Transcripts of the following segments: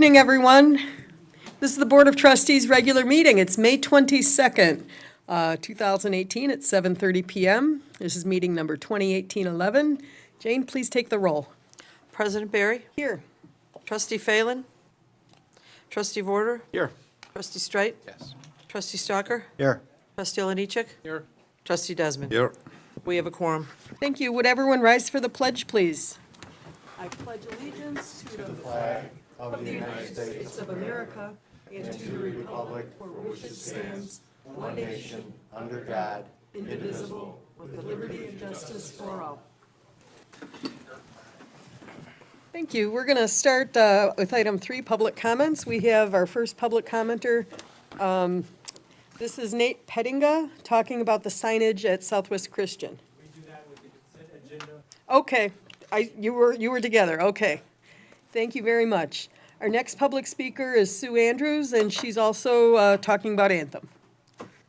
Evening, everyone. This is the Board of Trustees regular meeting. It's May 22nd, 2018 at 7:30 PM. This is meeting number 2018-11. Jane, please take the roll. President Barry? Here. Trustee Phelan? Trustee Vorder? Here. Trustee Streit? Yes. Trustee Stalker? Here. Trustee Oliniechek? Here. Trustee Desmond? Here. We have a quorum. Thank you. Would everyone rise for the pledge, please? I pledge allegiance to the flag of the United States of America and to the republic for which it stands, one nation, under God, indivisible, with liberty and justice for all. Thank you. We're going to start with item 3, public comments. We have our first public commenter. This is Nate Pettinga talking about the signage at Southwest Christian. We do that with the consent agenda. Okay, you were together, okay. Thank you very much. Our next public speaker is Sue Andrews, and she's also talking about Anthem.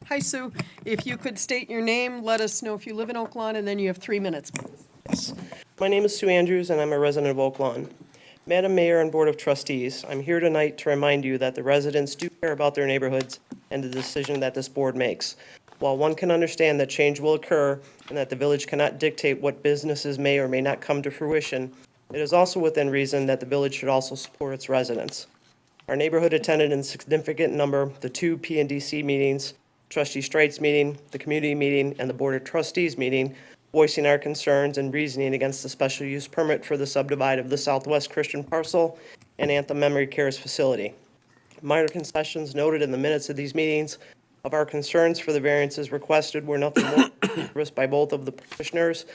Hi, Sue. If you could state your name, let us know if you live in Oak Lawn, and then you have 3 minutes, please. Yes. My name is Sue Andrews, and I'm a resident of Oak Lawn. Madam Mayor and Board of Trustees, I'm here tonight to remind you that the residents do care about their neighborhoods and the decision that this board makes. While one can understand that change will occur and that the village cannot dictate what businesses may or may not come to fruition, it is also within reason that the village should also support its residents. Our neighborhood attended in significant number the 2 P&DC meetings, Trustee Streit's meeting, the community meeting, and the Board of Trustees meeting, voicing our concerns and reasoning against the special use permit for the subdivide of the Southwest Christian parcel and Anthem Memory Care's facility. Minor concessions noted in the minutes of these meetings of our concerns for the variances requested were nothing more than expressed by both of the petitioners,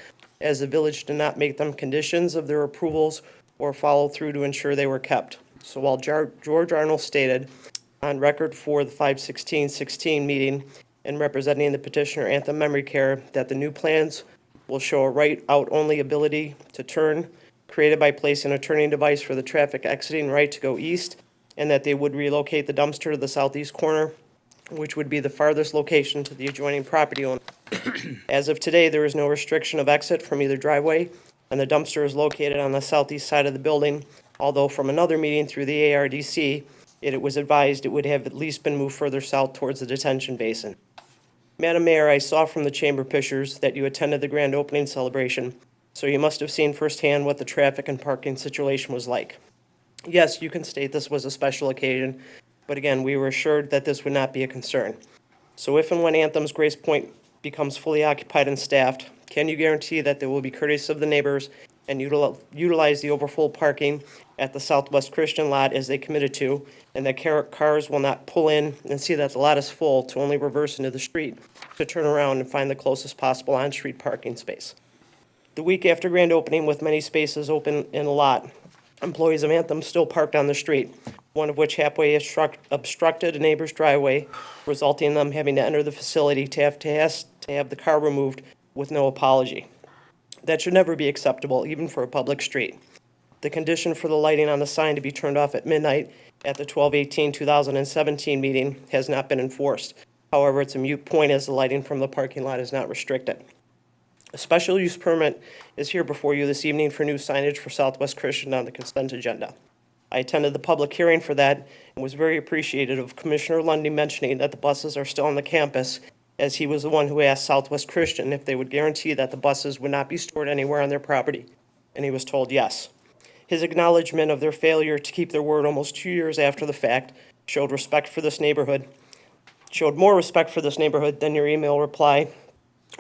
as the village did not make them conditions of their approvals or follow through to ensure they were kept. So while George Arnold stated on record for the 5/16/16 meeting and representing the petitioner Anthem Memory Care that the new plans will show a right-out-only ability to turn, created by placing a turning device for the traffic exiting right to go east, and that they would relocate the dumpster to the southeast corner, which would be the farthest location to the adjoining property owner. As of today, there is no restriction of exit from either driveway, and the dumpster is located on the southeast side of the building, although from another meeting through the ARDC, it was advised it would have at least been moved further south towards the detention basin. Madam Mayor, I saw from the chamber pictures that you attended the grand opening celebration, so you must have seen firsthand what the traffic and parking situation was like. Yes, you can state this was a special occasion, but again, we were assured that this would not be a concern. So if and when Anthem's Grace Point becomes fully occupied and staffed, can you guarantee that they will be courteous of the neighbors and utilize the overfull parking at the Southwest Christian lot as they committed to, and that cars will not pull in and see that the lot is full to only reverse into the street to turn around and find the closest possible on-street parking space? The week after grand opening, with many spaces open in the lot, employees of Anthem still parked on the street, one of which halfway obstructed a neighbor's driveway, resulting in them having to enter the facility to have the car removed with no apology. That should never be acceptable, even for a public street. The condition for the lighting on the sign to be turned off at midnight at the 12/18/2017 meeting has not been enforced. However, it's a moot point as the lighting from the parking lot is not restricted. A special use permit is here before you this evening for new signage for Southwest Christian on the consent agenda. I attended the public hearing for that and was very appreciative of Commissioner Lundy mentioning that the buses are still on the campus, as he was the one who asked Southwest Christian if they would guarantee that the buses would not be stored anywhere on their property, and he was told yes. His acknowledgement of their failure to keep their word almost 2 years after the fact showed more respect for this neighborhood than your email reply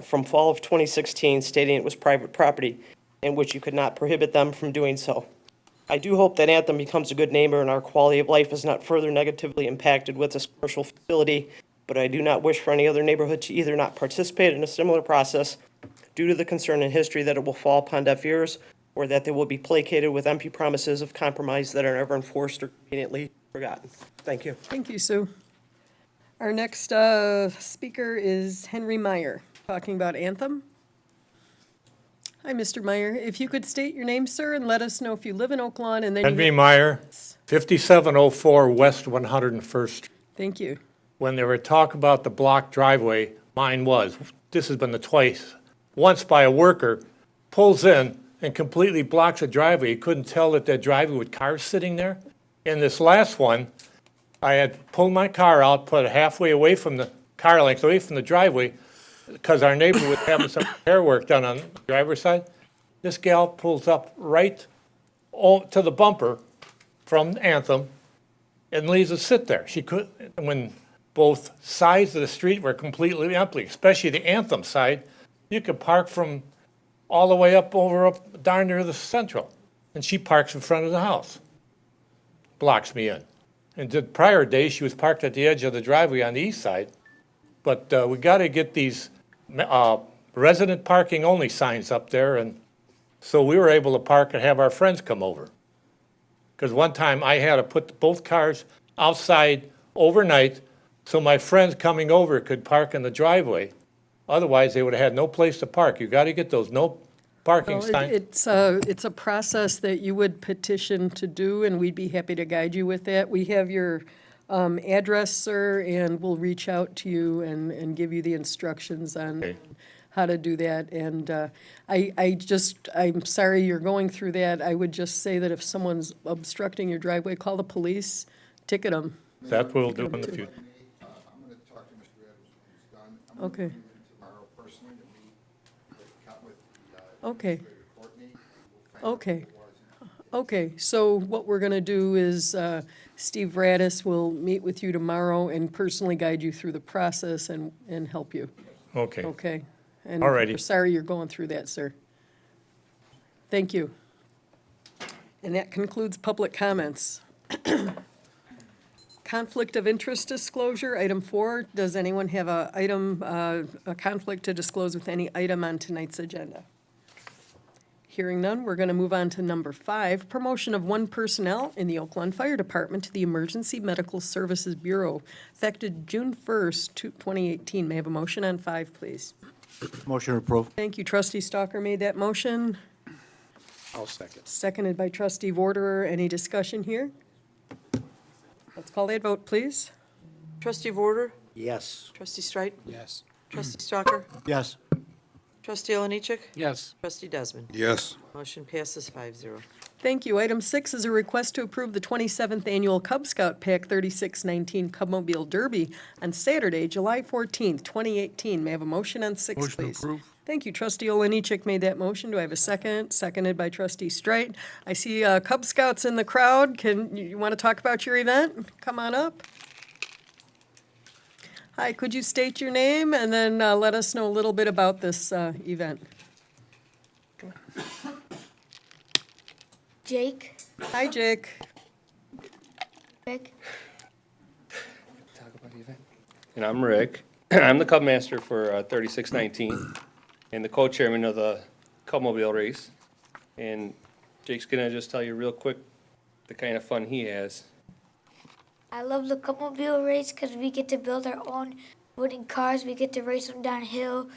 from fall of 2016 stating it was private property, in which you could not prohibit them from doing so. I do hope that Anthem becomes a good neighbor and our quality of life is not further negatively impacted with this commercial facility, but I do not wish for any other neighborhood to either not participate in a similar process due to the concern in history that it will fall upon deaf ears, or that they will be placated with empty promises of compromise that are never enforced or conveniently forgotten. Thank you. Thank you, Sue. Our next speaker is Henry Meyer, talking about Anthem. Hi, Mr. Meyer. If you could state your name, sir, and let us know if you live in Oak Lawn, and then Henry Meyer, 5704 West 101st Street. Thank you. When they were talking about the block driveway, mine was. This has been the twice. Once by a worker, pulls in and completely blocks the driveway. You couldn't tell that driveway with cars sitting there. In this last one, I had pulled my car out, put it halfway away from the car length, away from the driveway, because our neighbor was having some repair work done on the driver's side. This gal pulls up right to the bumper from Anthem and leaves it sit there. She could, when both sides of the street were completely empty, especially the Anthem side, you could park from all the way up darn near the Central. And she parks in front of the house, blocks me in. And the prior day, she was parked at the edge of the driveway on the east side. But we got to get these resident parking only signs up there, and so we were able to park and have our friends come over. Because one time I had to put both cars outside overnight so my friends coming over could park in the driveway. Otherwise, they would have had no place to park. You got to get those no parking Well, signs. it's a process that you would petition to do, and we'd be happy to guide you with that. We have your address, sir, and we'll reach out to you and give you the instructions on Okay. how to do that. And I'm sorry you're going through that. I would just say that if someone's obstructing your driveway, call the police, ticket them. That's what we'll do in the future. I'm going to talk to Mr. Adams when he's done. I'm going to Okay. meet him tomorrow personally to meet with the Okay. Administrator Courtney. We'll find out Okay. what it was. Okay, so what we're going to do is Steve Radis will meet with you tomorrow and personally guide you through the process and help you, Okay. okay? And Alrighty. we're sorry you're going through that, sir. Thank you. And that concludes public comments. Conflict of interest disclosure, item 4. Does anyone have a conflict to disclose with any item on tonight's agenda? Hearing none, we're going to move on to number 5, promotion of one personnel in the Oak Lawn Fire Department to the Emergency Medical Services Bureau, effective June 1st, 2018. May I have a motion on 5, please? Motion approved. Thank you. Trustee Stalker made that motion, I'll second. seconded by trustee Vorderer. Any discussion here? Let's call that vote, please. Trustee Vorder, Yes. trustee Streit, Yes. trustee Stalker, Yes. trustee Oliniechek, Yes. trustee Desmond. Yes. Motion passes 5-0. Thank you. Item 6 is a request to approve the 27th Annual Cub Scout Pack 3619 Cubmobile Derby on Saturday, July 14th, 2018. May I have a motion on 6, Motion please? approved. Thank you. Trustee Oliniechek made that motion. Do I have a second? Seconded by trustee Streit. I see Cub Scouts in the crowd. You want to talk about your event? Come on up. Hi, could you state your name and then let us know a little bit about this event? Jake, Hi, Jake. Rick, And I'm Rick. I'm the Cub Master for 3619 and the co-chairman of the Cubmobile race. And Jake's gonna just tell you real quick the kind of fun he has. I love the Cubmobile race because we get to build our own wooden cars. We get to race them downhill.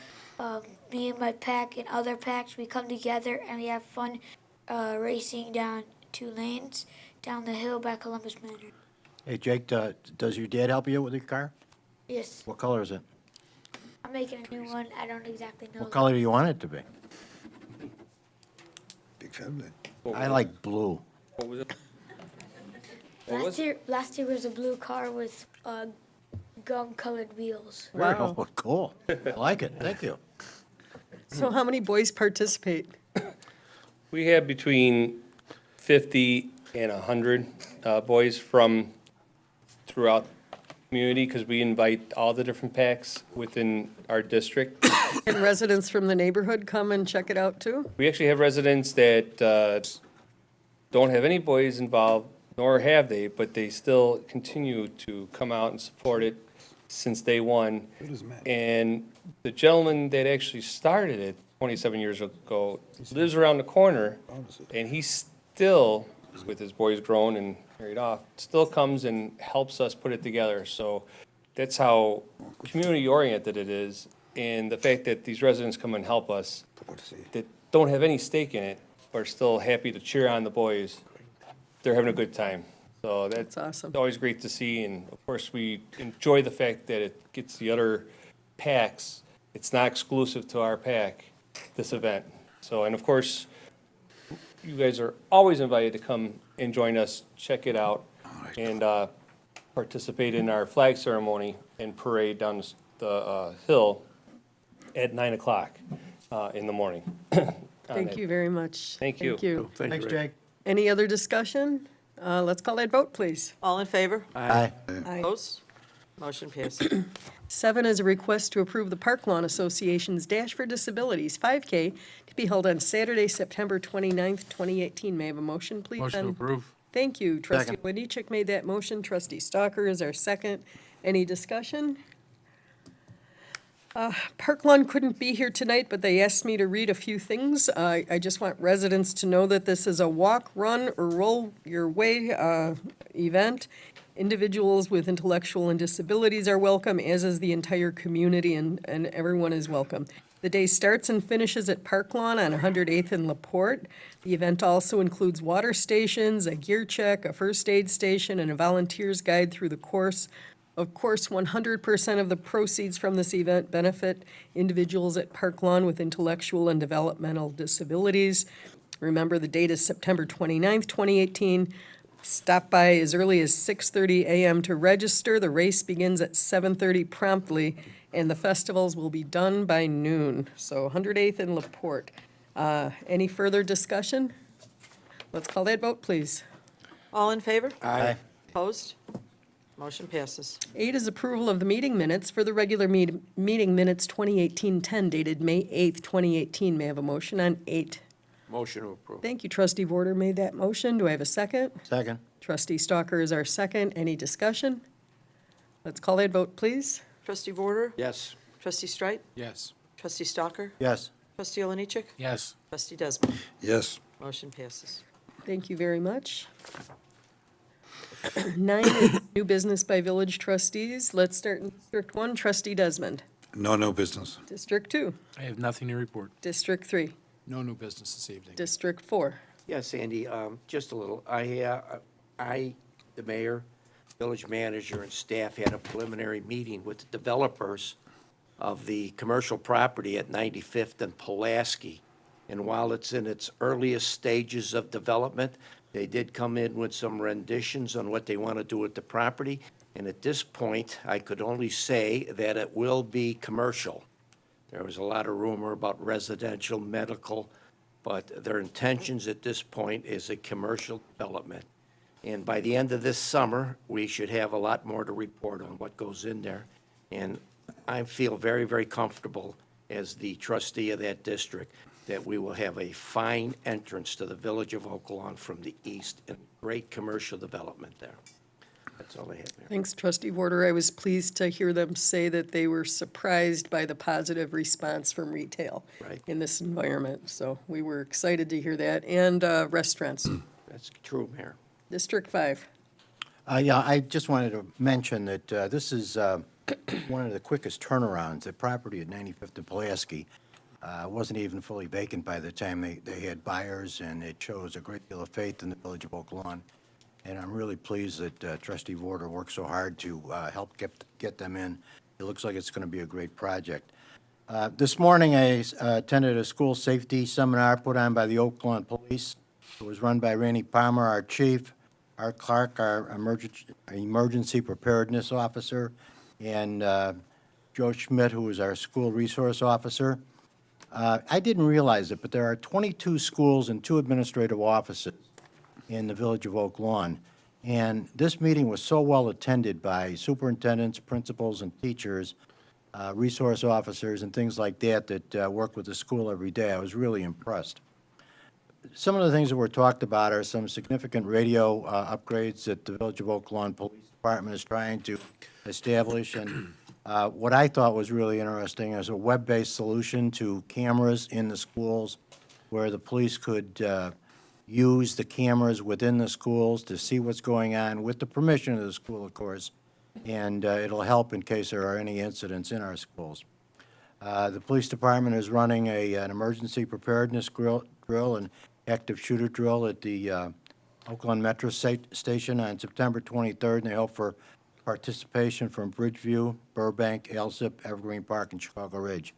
Me and my pack and other packs, we come together and we have fun racing down 2 lanes down the hill by Columbus Manor. Hey, Jake, does your dad help you with your car? Yes, What color is it? I'm making a new one. I don't exactly know. What color do you want it to be? Big family. I like blue. What was it? What was it? Last year was a blue car with gum-colored wheels. Wow. Oh, cool. I like it. Thank you. So how many boys participate? We have between 50 and 100 boys from throughout the community because we invite all the different packs within our district. Can residents from the neighborhood come and check it out too? We actually have residents that don't have any boys involved, nor have they, but they still continue to come out and support it since day one. And the gentleman that actually started it 27 years ago lives around the corner, and he still, with his boys grown and married off, still comes and helps us put it together. So that's how community-oriented it is. And the fact that these residents come and help us that don't have any stake in it, but are still happy to cheer on the boys, they're having a good time. So That's that's awesome. always great to see, and of course, we enjoy the fact that it gets the other packs. It's not exclusive to our pack, this event. So, and of course, you guys are always invited to come and join us, check it out. and participate in our flag ceremony and parade down the hill at 9 o'clock in the morning. Thank you very much. Thank you. Thank you. Thanks, Jake. Any other discussion? Let's call that vote, please. All in favor? Aye. Aye. Opposed? Motion passes. 7 is a request to approve the Park Lawn Association's Dash for Disabilities 5K to be held on Saturday, September 29th, 2018. May I have a motion, please? Motion to then? approve. Thank you. Trustee Second. Winichek made that motion. Trustee Stalker is our second. Any discussion? Park Lawn couldn't be here tonight, but they asked me to read a few things. I just want residents to know that this is a walk, run, or roll your way event. Individuals with intellectual and disabilities are welcome, as is the entire community, and everyone is welcome. The day starts and finishes at Park Lawn on 108th and LaPorte. The event also includes water stations, a gear check, a first aid station, and a volunteer's guide through the course. Of course, 100% of the proceeds from this event benefit individuals at Park Lawn with intellectual and developmental disabilities. Remember, the date is September 29th, 2018. Stop by as early as 6:30 a.m. to register. The race begins at 7:30 promptly, and the festivals will be done by noon. So 108th and LaPorte. Any further discussion? Let's call that vote, please. All in favor? Aye. Opposed? Motion passes. 8 is approval of the meeting minutes for the regular meeting minutes 2018-10 dated May 8th, 2018. May I have a motion on 8? Motion to approve. Thank you, Trustee Vorder made that motion. Do I have a second? Second. Trustee Stalker is our second. Any discussion? Let's call that vote, please. Trustee Vorder? Yes. Trustee Strite? Yes. Trustee Stalker? Yes. Trustee Oliniechek? Yes. Trustee Desmond? Yes. Motion passes. Thank you very much. 9 is new business by village trustees. Let's start in District 1. Trustee Desmond. No new business. District 2. I have nothing to report. District 3. No new business this evening. District 4. Yes, Andy, just a little. The mayor, village manager, and staff had a preliminary meeting with the developers of the commercial property at 95th and Pulaski. And while it's in its earliest stages of development, they did come in with some renditions on what they want to do with the property. And at this point, I could only say that it will be commercial. There was a lot of rumor about residential, medical, but their intentions at this point is a commercial development. And by the end of this summer, we should have a lot more to report on what goes in there. And I feel very, very comfortable as the trustee of that district that we will have a fine entrance to the village of Oak Lawn from the east and great commercial development there. That's all I have, Mayor. Thanks, Trustee Vorder. I was pleased to hear them say that they were surprised by the positive response from retail Right. in this environment. So we were excited to hear that. And restaurants. That's true, Mayor. District 5. Yeah, I just wanted to mention that this is one of the quickest turnarounds. The property at 95th and Pulaski wasn't even fully vacant by the time they had buyers, and it shows a great deal of faith in the village of Oak Lawn. And I'm really pleased that Trustee Vorder worked so hard to help get them in. It looks like it's going to be a great project. This morning, I attended a school safety seminar put on by the Oak Lawn Police. It was run by Randy Palmer, our chief, Art Clark, our emergency preparedness officer, and Joe Schmidt, who is our school resource officer. I didn't realize it, but there are 22 schools and 2 administrative offices in the village of Oak Lawn. And this meeting was so well attended by superintendents, principals, and teachers, resource officers, and things like that that work with the school every day. I was really impressed. Some of the things that were talked about are some significant radio upgrades that the Village of Oak Lawn Police Department is trying to establish. And what I thought was really interesting is a web-based solution to cameras in the schools where the police could use the cameras within the schools to see what's going on with the permission of the school, of course. And it'll help in case there are any incidents in our schools. The police department is running an emergency preparedness drill and active shooter drill at the Oakland Metro Station on September 23rd, and they hope for participation from Bridgeview, Burbank, Alsip, Evergreen Park, and Chicago Ridge.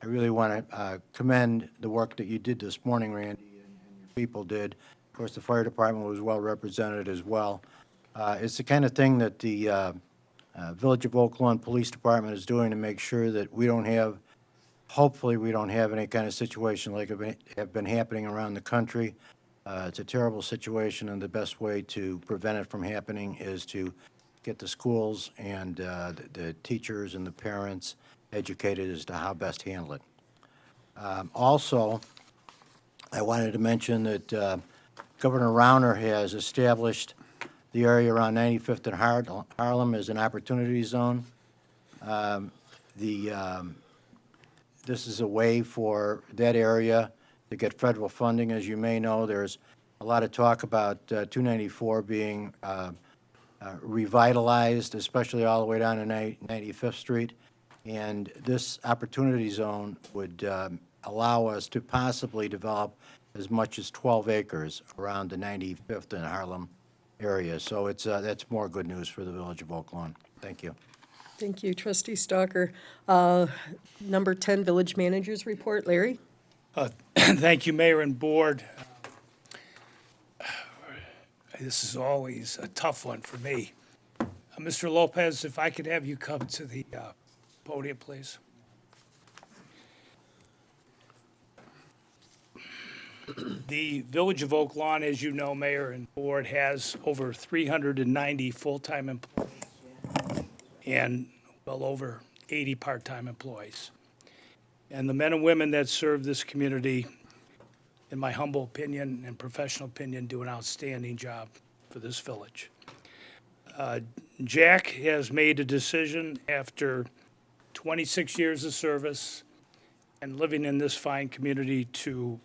I really want to commend the work that you did this morning, Randy, and your people did. Of course, the fire department was well represented as well. It's the kind of thing that the Village of Oak Lawn Police Department is doing to make sure that we don't have, hopefully, we don't have any kind of situation like have been happening around the country. It's a terrible situation, and the best way to prevent it from happening is to get the schools and the teachers and the parents educated as to how best to handle it. Also, I wanted to mention that Governor Rauner has established the area around 95th and Harlem as an opportunity zone. This is a way for that area to get federal funding. As you may know, there's a lot of talk about 294 being revitalized, especially all the way down to 95th Street. And this opportunity zone would allow us to possibly develop as much as 12 acres around the 95th and Harlem area. So that's more good news for the Village of Oak Lawn. Thank you. Thank you, Trustee Stalker. Number 10, Village Managers Report. Larry? Thank you, Mayor and Board. This is always a tough one for me. Mr. Lopez, if I could have you come to the podium, please. The Village of Oak Lawn, as you know, Mayor and Board, has over 390 full-time employees and well over 80 part-time employees. And the men and women that serve this community, in my humble opinion and professional opinion, do an outstanding job for this village. Jack has made a decision after 26 years of service and living in this fine community to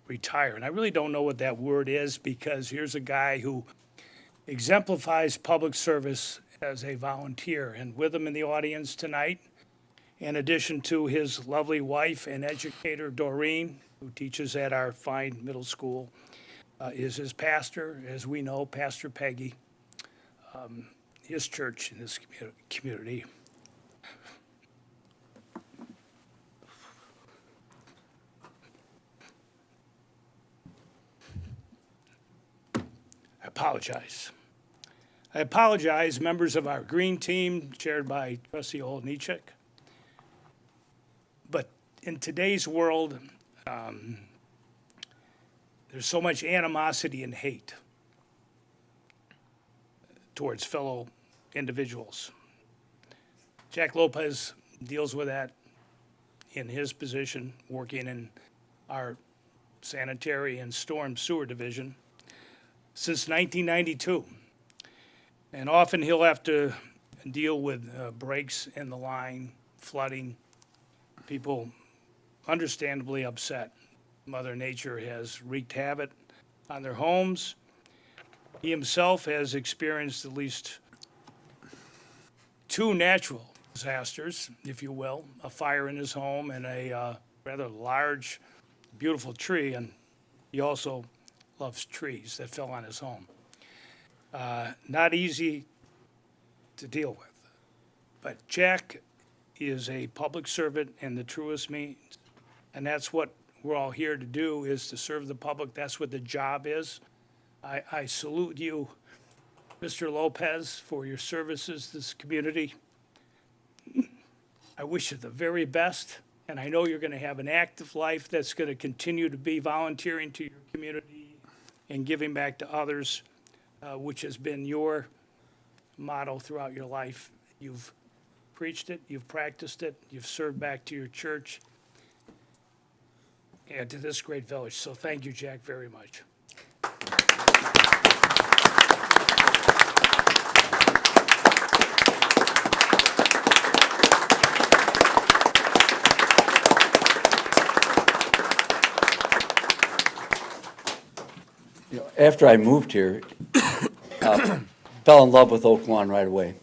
retire. And I really don't know what that word is, because here's a guy who exemplifies public service as a volunteer. And with him in the audience tonight, in addition to his lovely wife and educator, Doreen, who teaches at our fine middle school, is his pastor, as we know, Pastor Peggy, his church in this community. I apologize, members of our green team, chaired by Trustee Olnichek. But in today's world, there's so much animosity and hate towards fellow individuals. Jack Lopez deals with that in his position, working in our sanitary and storm sewer division since 1992. And often he'll have to deal with breaks in the line, flooding, people understandably upset. Mother Nature has wreaked havoc on their homes. He himself has experienced at least 2 natural disasters, if you will, a fire in his home and a rather large, beautiful tree, and he also loves trees that fell on his home. Not easy to deal with. But Jack is a public servant in the truest means, and that's what we're all here to do, is to serve the public. That's what the job is. I salute you, Mr. Lopez, for your services to this community. I wish you the very best, and I know you're going to have an active life that's going to continue to be volunteering to your community and giving back to others, which has been your motto throughout your life. You've preached it, you've practiced it, you've served back to your church and to this great village. So thank you, Jack, very much. After I moved here, fell in love with Oak Lawn right away.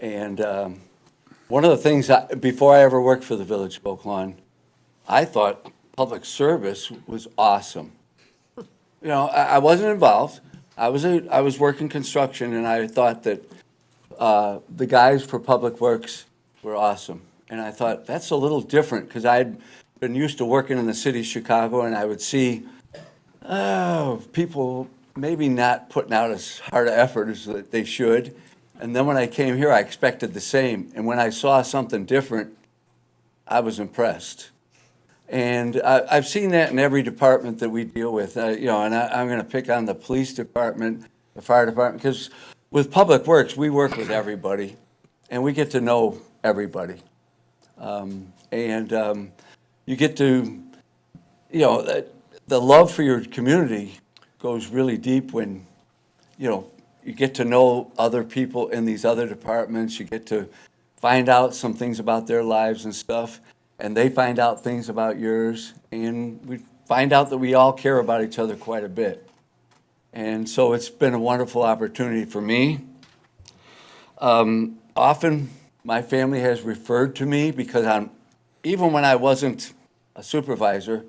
And one of the things, before I ever worked for the Village of Oak Lawn, I thought public service was awesome. You know, I wasn't involved. I was working construction, and I thought that the guys for Public Works were awesome. And I thought, that's a little different, because I'd been used to working in the city of Chicago, and I would see people maybe not putting out as hard an effort as that they should. And then when I came here, I expected the same. And when I saw something different, I was impressed. And I've seen that in every department that we deal with, and I'm going to pick on the police department, the fire department, because with Public Works, we work with everybody, and we get to know everybody. You get to, the love for your community goes really deep when, you get to know other people in these other departments. You get to find out some things about their lives and stuff, and they find out things about yours, and we find out that we all care about each other quite a bit. And so it's been a wonderful opportunity for me. Often, my family has referred to me because even when I wasn't a supervisor,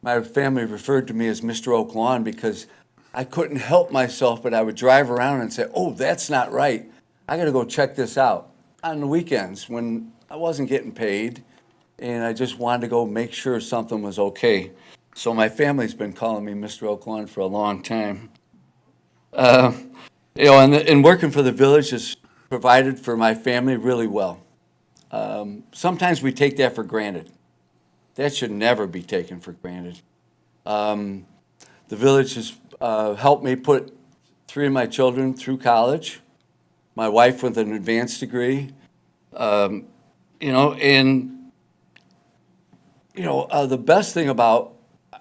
my family referred to me as Mr. Oak Lawn because I couldn't help myself, but I would drive around and say, oh, that's not right. I gotta go check this out on the weekends when I wasn't getting paid, and I just wanted to go make sure something was okay. So my family's been calling me Mr. Oak Lawn for a long time. And working for the village has provided for my family really well. Sometimes we take that for granted. That should never be taken for granted. The village has helped me put 3 of my children through college, my wife with an advanced degree, the best thing about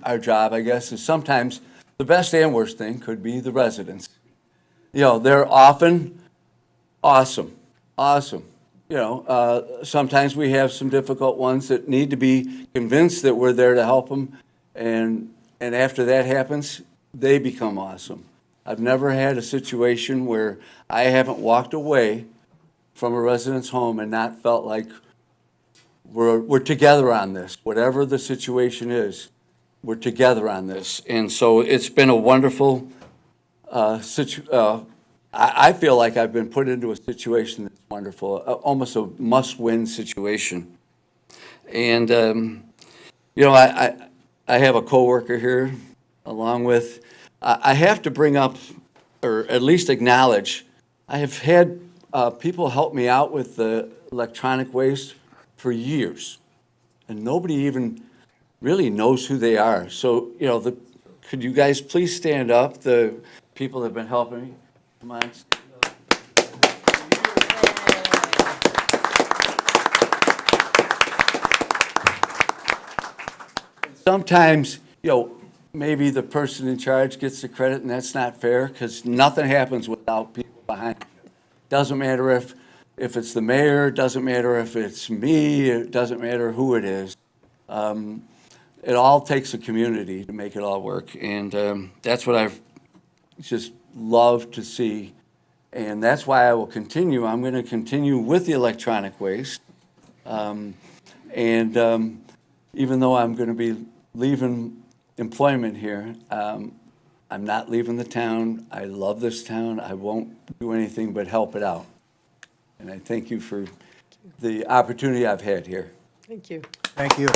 our job, I guess, is sometimes the best and worst thing could be the residents. They're often awesome. Sometimes we have some difficult ones that need to be convinced that we're there to help them, and after that happens, they become awesome. I've never had a situation where I haven't walked away from a resident's home and not felt like we're together on this. Whatever the situation is, we're together on this. And so it's been a wonderful I feel like I've been put into a situation that's wonderful, almost a must-win situation. And, I have a coworker here, along with, I have to bring up, or at least acknowledge, I have had people help me out with the electronic waste for years, and nobody even really knows who they are. So, could you guys please stand up, the people that have been helping me? Come on. Sometimes, maybe the person in charge gets the credit, and that's not fair, because nothing happens without people behind it. Doesn't matter if it's the mayor, doesn't matter if it's me, it doesn't matter who it is. It all takes a community to make it all work, and that's what I've just loved to see, and that's why I will continue. I'm going to continue with the electronic waste, even though I'm going to be leaving employment here, I'm not leaving the town. I love this town. I won't do anything but help it out. And I thank you for the opportunity I've had here. Thank you. Thank you.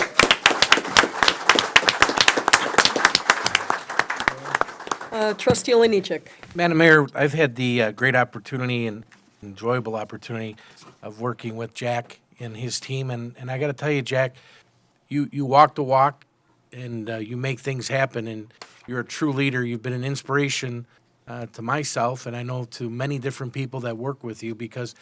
Trustee Oliniechek. Madam Mayor, I've had the great opportunity and enjoyable opportunity of working with Jack and his team, and I got to tell you, Jack, you walk the walk, and you make things happen, and you're a true leader. You've been an inspiration to myself, and I know to many different people that work with you, because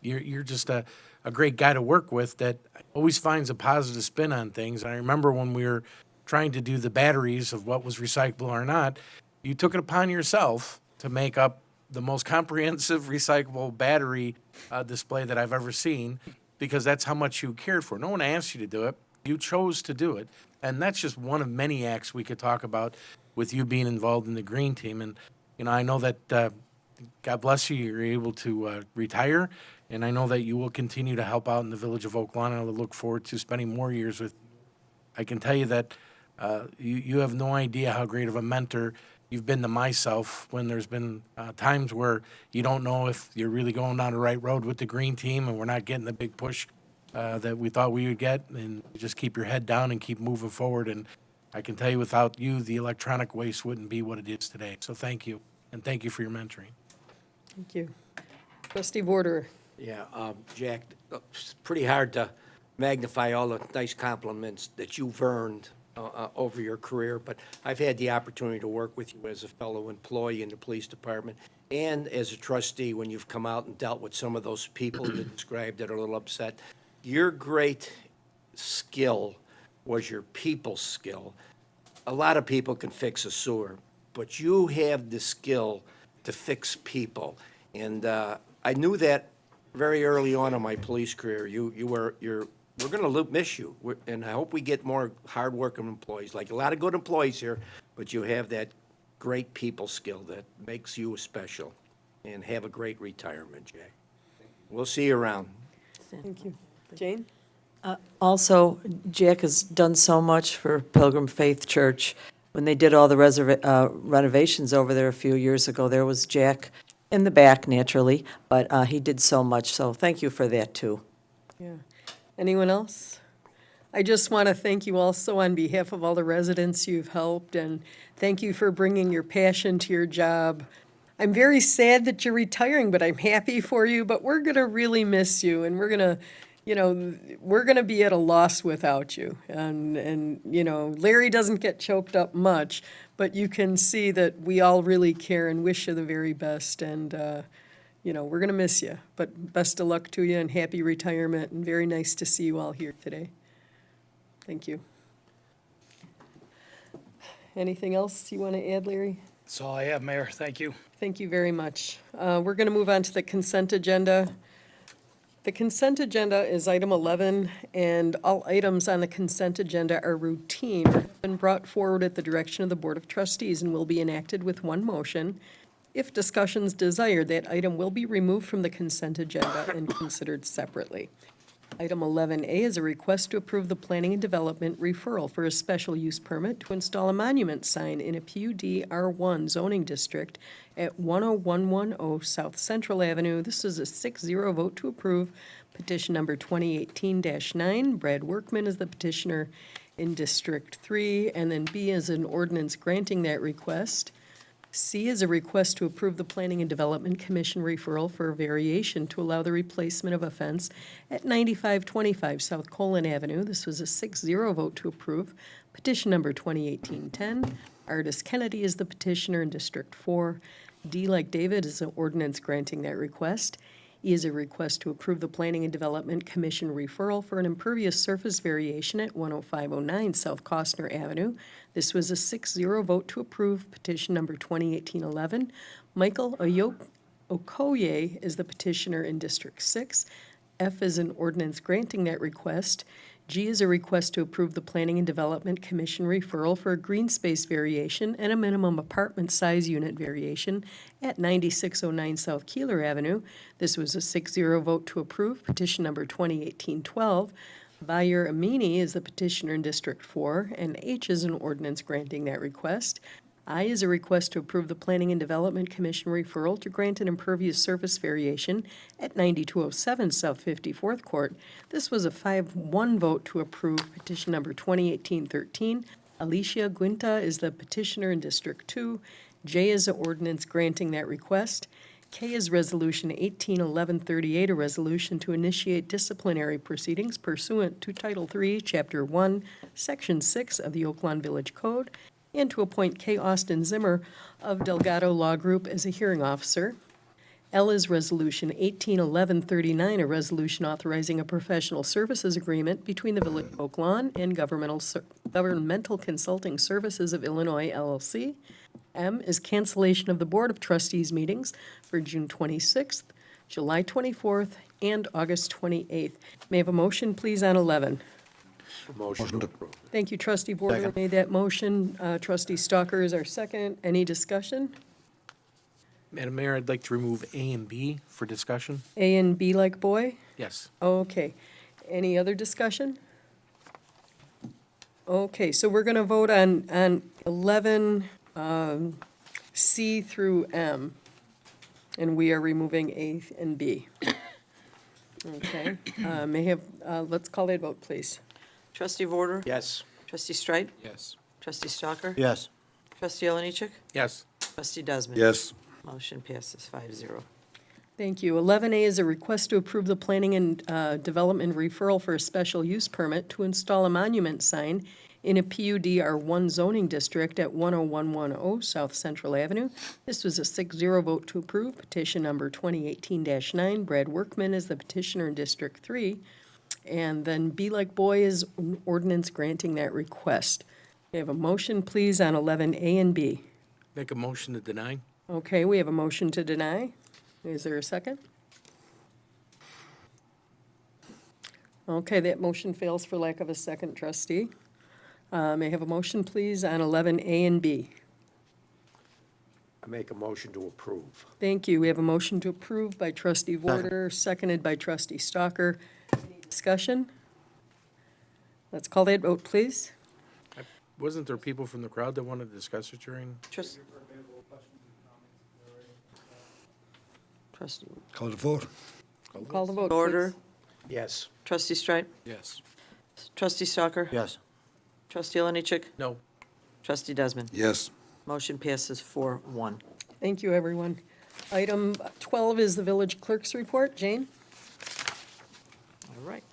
you're just a great guy to work with that always finds a positive spin on things. And I remember when we were trying to do the batteries of what was recyclable or not, you took it upon yourself to make up the most comprehensive recyclable battery display that I've ever seen, because that's how much you cared for. No one asked you to do it. You chose to do it. And that's just one of many acts we could talk about with you being involved in the green team. And, I know that, God bless you, you're able to retire. And I know that you will continue to help out in the village of Oak Lawn, and I look forward to spending more years with you. I can tell you that you have no idea how great of a mentor you've been to myself when there's been times where you don't know if you're really going down the right road with the green team and we're not getting the big push that we thought we would get, and you just keep your head down and keep moving forward. And I can tell you without you, the electronic waste wouldn't be what it is today. So thank you, and thank you for your mentoring. Thank you. Trustee Border. Yeah, Jack, it's pretty hard to magnify all the nice compliments that you've earned over your career, but I've had the opportunity to work with you as a fellow employee in the police department and as a trustee when you've come out and dealt with some of those people you described that are a little upset. Your great skill was your people skill. A lot of people can fix a sewer, but you have the skill to fix people. And I knew that very early on in my police career. We're gonna miss you, and I hope we get more hardworking employees, like a lot of good employees here, but you have that great people skill that makes you special. And have a great retirement, Jack. We'll see you around. Thank you. Jane? Also, Jack has done so much for Pilgrim Faith Church. When they did all the renovations over there a few years ago, there was Jack in the back naturally, but he did so much, so thank you for that too. Yeah. Anyone else? I just want to thank you also on behalf of all the residents you've helped, and thank you for bringing your passion to your job. I'm very sad that you're retiring, but I'm happy for you, but we're going to really miss you, and we're going to be at a loss without you. And Larry doesn't get choked up much, but you can see that we all really care and wish you the very best, and we're going to miss you, but best of luck to you and happy retirement, and very nice to see you all here today. Thank you. Anything else you want to add, Larry? That's all I have, Mayor. Thank you. Thank you very much. We're going to move on to the consent agenda. The consent agenda is item 11, and all items on the consent agenda are routine and brought forward at the direction of the Board of Trustees and will be enacted with one motion. If discussions desired, that item will be removed from the consent agenda and considered separately. Item 11A is a request to approve the Planning and Development referral for a special use permit to install a monument sign in a PUD R1 zoning district at 10110 South Central Avenue. This is a 6-0 vote to approve. Petition number 2018-9. Brad Workman is the petitioner in District 3, and then B is an ordinance granting that request. C is a request to approve the Planning and Development Commission referral for a variation to allow the replacement of a fence at 9525 South Colon Avenue. This was a 6-0 vote to approve. Petition number 2018-10. Artis Kennedy is the petitioner in District 4. D, like David, is an ordinance granting that request. E is a request to approve the Planning and Development Commission referral for an impervious surface variation at 10509 South Costner Avenue. This was a 6-0 vote to approve. Petition number 2018-11. Michael Okoye is the petitioner in District 6. F is an ordinance granting that request. G is a request to approve the Planning and Development Commission referral for a green space variation and a minimum apartment size unit variation at 9609 South Keeler Avenue. This was a 6-0 vote to approve. Petition number 2018-12. Bayer Amini is the petitioner in District 4, and H is an ordinance granting that request. I is a request to approve the Planning and Development Commission referral to grant an impervious surface variation at 9207 South 54th Court. This was a 5-1 vote to approve. Petition number 2018-13. Alicia Guinta is the petitioner in District 2. J is an ordinance granting that request. K is Resolution 181138, a resolution to initiate disciplinary proceedings pursuant to Title III, Chapter 1, Section 6 of the Oaklawn Village Code, and to appoint K. Austin Zimmer of Delgado Law Group as a hearing officer. L is Resolution 181139, a resolution authorizing a professional services agreement between the Village of Oaklawn and Governmental Consulting Services of Illinois, LLC. M is cancellation of the Board of Trustees meetings for June 26th, July 24th, and August 28th. May I have a motion, please, on 11? Motion to approve. Thank you, Trustee Border made that motion. Trustee Stalker is our second. Any discussion? Madam Mayor, I'd like to remove A and B for discussion. A and B like boy? Yes. Okay. Any other discussion? Okay, so we're going to vote on 11, C through M, and we are removing A and B. Okay, let's call a vote, please. Trustee Vorder? Yes. Trustee Streit? Yes. Trustee Stalker? Yes. Trustee Oliniechek? Yes. Trustee Desmond? Yes. Motion passes 5-0. Thank you. 11A is a request to approve the planning and development referral for a special use permit to install a monument sign in a PUD R1 zoning district at 10110 South Central Avenue. This was a 6-0 vote to approve. Petition number 2018-9. Brad Workman is the petitioner in District 3. And then Be Like Boy is an ordinance granting that request. We have a motion, please, on 11A and B. Make a motion to deny? Okay, we have a motion to deny. Is there a second? Okay, that motion fails for lack of a second, trustee. May I have a motion, please, on 11A and B? I make a motion to approve. Thank you. We have a motion to approve by trustee Vorder, seconded by trustee Stalker. Any discussion? Let's call that vote, please. Wasn't there people from the crowd that wanted to discuss it during? Trustee. Call the vote. Call the vote, Order. please. Yes. Trustee Strite? Yes. Trustee Stalker? Yes. Trustee Oliniechek? No. Trustee Desmond? Yes. Motion passes 4-1. Thank you, everyone. Item 12 is the village clerk's report. Jane? All right.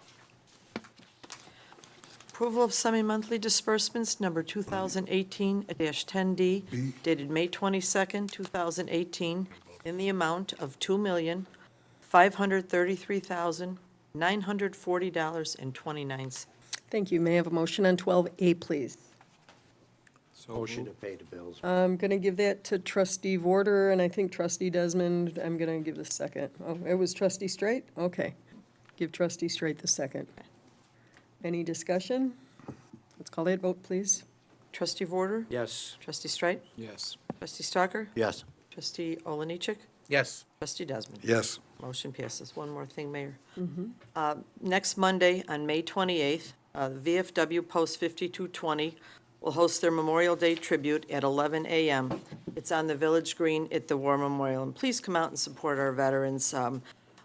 Approval of semi-monthly disbursements, number 2018-10D, dated May 22nd, 2018, in the amount of $2,533,940.29. Thank you. May I have a motion on 12A, please? Motion to pay the bills. I'm going to give that to trustee Vorder, and I think trustee Desmond, I'm going to give the second. Oh, it was trustee Straight? Okay. Give trustee Straight the second. Any discussion? Let's call that vote, please. Trustee Vorder? Yes. Trustee Strite? Yes. Trustee Stalker? Yes. Trustee Oliniechek? Yes. Trustee Desmond? Yes. Motion passes. One more thing, Mayor. Next Monday, on May 28th, VFW Post 5220 will host their Memorial Day tribute at 11 a.m. It's on the Village Green at the War Memorial, and please come out and support our veterans.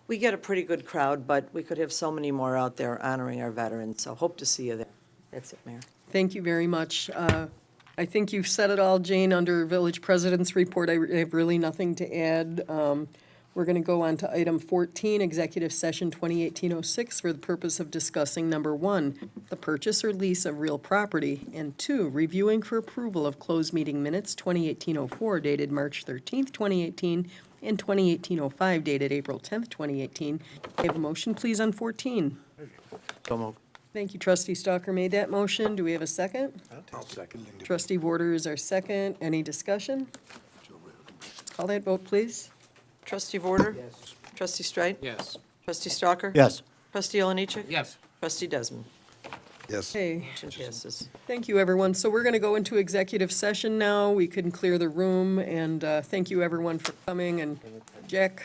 We get a pretty good crowd, but we could have so many more out there honoring our veterans, so hope to see you there. That's it, Mayor. Thank you very much. I think you've said it all, Jane, under Village President's report. I have really nothing to add. We're going to go on to item 14, Executive Session 2018-06, for the purpose of discussing, number 1, the purchase or lease of real property, and 2, reviewing for approval of closed meeting minutes 2018-04 dated March 13th, 2018, and 2018-05 dated April 10th, 2018. I have a motion, please, on 14. So moved. Thank you, trustee Stalker made that motion. Do we have a second? I'll second. Trustee Vorder is our second. Any discussion? Let's call that vote, please. Trustee Vorder? Yes. Trustee Strite? Yes. Trustee Stalker? Yes. Trustee Oliniechek? Yes. Trustee Desmond? Yes. Okay, Motion passes. thank you, everyone. So we're going to go into executive session now. We can clear the room, and thank you, everyone, for coming. And Jack,